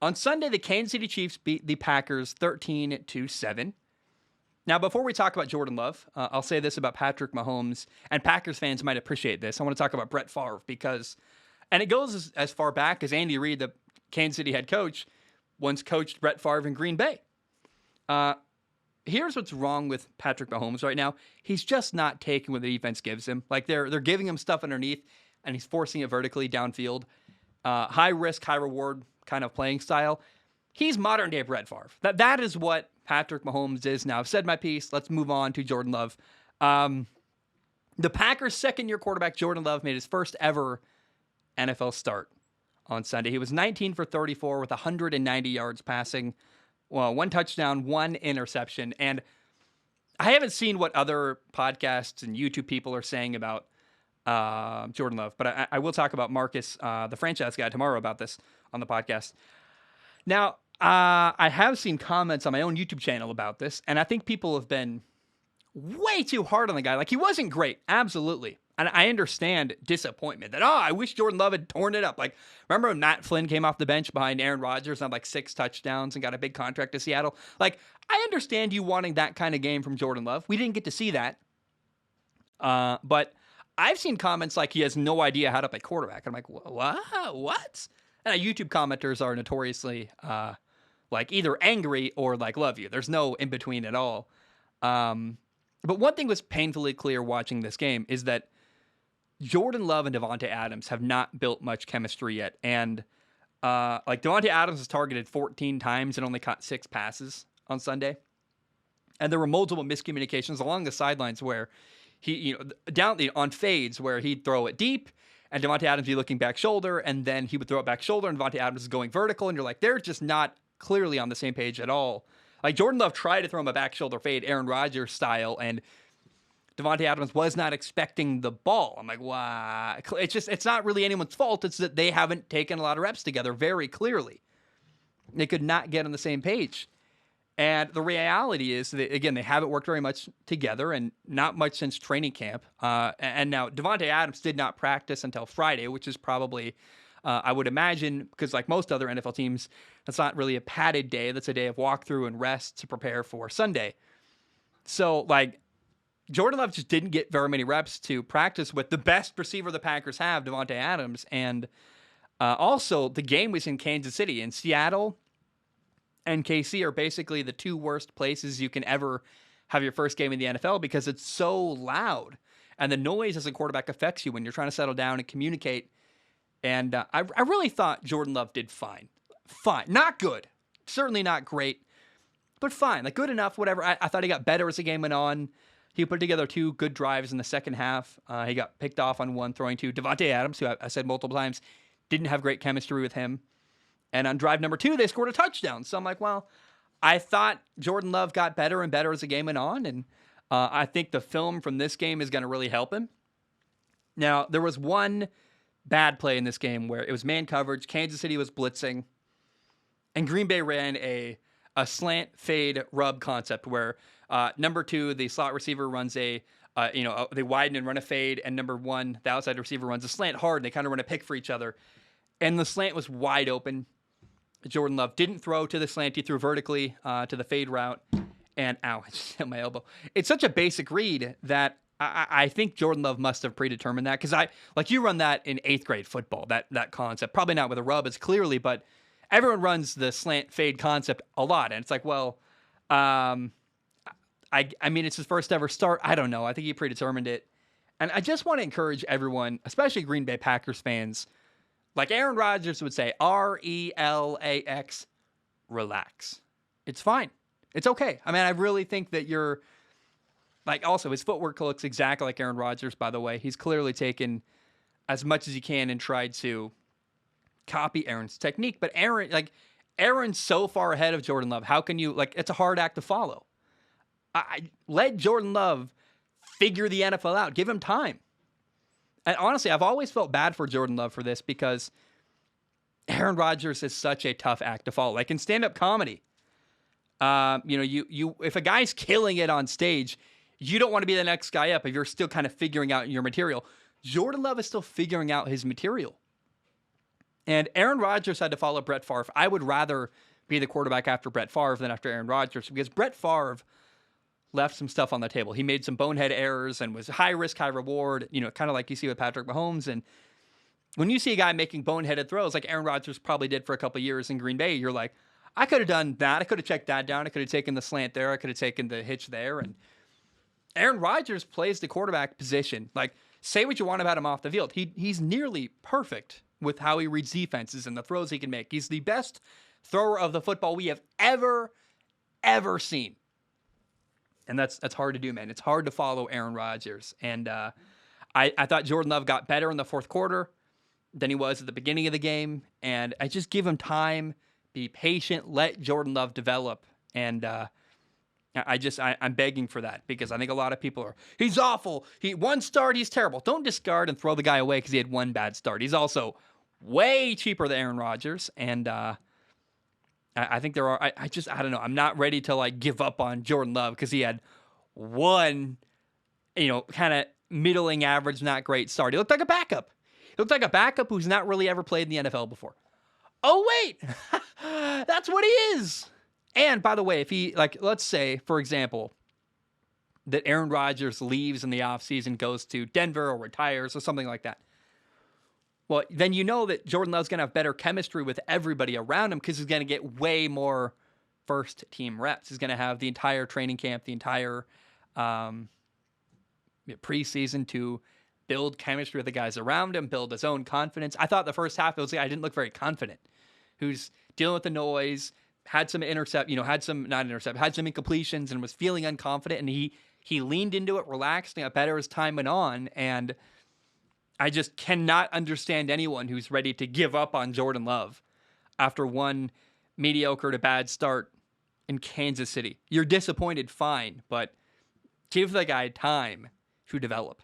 On Sunday, the Kansas City Chiefs beat the Packers 13-7. Now, before we talk about Jordan Love, I'll say this about Patrick Mahomes, and Packers fans might appreciate this. I want to talk about Brett Favre because, and it goes as far back as Andy Reid, the Kansas City head coach, once coached Brett Favre in Green Bay. Here's what's wrong with Patrick Mahomes right now. He's just not taking what the defense gives him. Like they're giving him stuff underneath, and he's forcing it vertically downfield. High risk, high reward kind of playing style. He's modern day Brett Favre. That is what Patrick Mahomes is now. I've said my piece. Let's move on to Jordan Love. The Packers' second-year quarterback, Jordan Love, made his first ever NFL start on Sunday. He was 19 for 34 with 190 yards passing. Well, 1 touchdown, 1 interception. And I haven't seen what other podcasts and YouTube people are saying about Jordan Love, but I will talk about Marcus, the franchise guy, tomorrow about this on the podcast. Now, I have seen comments on my own YouTube channel about this, and I think people have been way too hard on the guy. Like, he wasn't great, absolutely. And I understand disappointment that, I wish Jordan Love had torn it up. Like, remember when Matt Flynn came off the bench behind Aaron Rodgers and had like 6 touchdowns and got a big contract to Seattle? Like, I understand you wanting that kind of game from Jordan Love. We didn't get to see that. But I've seen comments like he has no idea how to play quarterback. I'm like, what? And YouTube commenters are notoriously like either angry or like love you. There's no in between at all. But one thing was painfully clear watching this game is that Jordan Love and Davante Adams have not built much chemistry yet. And like Davante Adams was targeted 14 times and only caught 6 passes on Sunday. And there were multiple miscommunications along the sidelines where he, down on fades where he'd throw it deep and Davante Adams would be looking back shoulder, and then he would throw it back shoulder and Davante Adams is going vertical. And you're like, they're just not clearly on the same page at all. Like Jordan Love tried to throw him a back shoulder fade, Aaron Rodgers style, and Davante Adams was not expecting the ball. I'm like, wow. It's not really anyone's fault. It's that they haven't taken a lot of reps together very clearly. They could not get on the same page. And the reality is that, again, they haven't worked very much together and not much since training camp. And now Davante Adams did not practice until Friday, which is probably, I would imagine, because like most other NFL teams, that's not really a padded day. That's a day of walkthrough and rest to prepare for Sunday. So, like, Jordan Love just didn't get very many reps to practice with the best receiver the Packers have, Davante Adams. And also, the game was in Kansas City. And Seattle and KC are basically the 2 worst places you can ever have your first game in the NFL because it's so loud. And the noise as a quarterback affects you when you're trying to settle down and communicate. And I really thought Jordan Love did fine. Fine. Not good. Certainly not great. But fine. Like, good enough, whatever. I thought he got better as the game went on. He put together 2 good drives in the second half. He got picked off on one, throwing to Davante Adams, who I said multiple times didn't have great chemistry with him. And on drive number 2, they scored a touchdown. So I'm like, well, I thought Jordan Love got better and better as the game went on. And I think the film from this game is going to really help him. Now, there was one bad play in this game where it was man coverage. Kansas City was blitzing. And Green Bay ran a slant fade rub concept where number 2, the slot receiver runs they widen and run a fade. And number 1, the outside receiver runs a slant hard. And they kind of run a pick for each other. And the slant was wide open. Jordan Love didn't throw to the slant. He threw vertically to the fade route. And ow, I just hit my elbow. It's such a basic read that I think Jordan Love must have predetermined that. Because you run that in 8th grade football, that concept. Probably not with a rub as clearly, but everyone runs the slant fade concept a lot. And it's like, well, I mean, it's his first ever start. I don't know. I think he predetermined it. And I just want to encourage everyone, especially Green Bay Packers fans, like Aaron Rodgers would say, RELAX, relax. It's fine. It's okay. I mean, I really think that you're, like, also his footwork looks exactly like Aaron Rodgers, by the way. He's clearly taken as much as he can and tried to copy Aaron's technique. But Aaron's so far ahead of Jordan Love. How can you, like, it's a hard act to follow. I let Jordan Love figure the NFL out. Give him time. And honestly, I've always felt bad for Jordan Love for this because Aaron Rodgers is such a tough act to follow. Like in stand-up comedy, if a guy's killing it on stage, you don't want to be the next guy up if you're still kind of figuring out your material. Jordan Love is still figuring out his material. And Aaron Rodgers had to follow Brett Favre. I would rather be the quarterback after Brett Favre than after Aaron Rodgers because Brett Favre left some stuff on the table. He made some bonehead errors and was high risk, high reward, kind of like you see with Patrick Mahomes. And when you see a guy making boneheaded throws like Aaron Rodgers probably did for a couple of years in Green Bay, you're like, I could have done that. I could have checked that down. I could have taken the slant there. I could have taken the hitch there. And Aaron Rodgers plays the quarterback position. Like, say what you want about him off the field. He's nearly perfect with how he reads defenses and the throws he can make. He's the best thrower of the football we have ever seen. And that's hard to do, man. It's hard to follow Aaron Rodgers. And I thought Jordan Love got better in the fourth quarter than he was at the beginning of the game. And I just give him time, be patient, let Jordan Love develop. And I'm begging for that because I think a lot of people he's awful. One start, he's terrible. Don't discard and throw the guy away because he had one bad start. He's also way cheaper than Aaron Rodgers. And I think I don't know. I'm not ready to give up on Jordan Love because he had one, kind of middling average, not great start. He looked like a backup. He looked like a backup who's not really ever played in the NFL before. Oh, wait, that's what he is. And by the way, if he, let's say, for example, that Aaron Rodgers leaves in the offseason, goes to Denver or retires or something like that. Well, then you know that Jordan Love's going to have better chemistry with everybody around him because he's going to get way more first-team reps. He's going to have the entire training camp, the entire preseason to build chemistry with the guys around him, build his own confidence. I thought the first half, it was I didn't look very confident. Who's dealing with the noise, had some had some incompletions and was feeling unconfident, and he leaned into it, relaxed, and got better as time went on, and I just cannot understand anyone who's ready to give up on Jordan Love after one mediocre to bad start in Kansas City. You're disappointed, fine, but give the guy time to develop.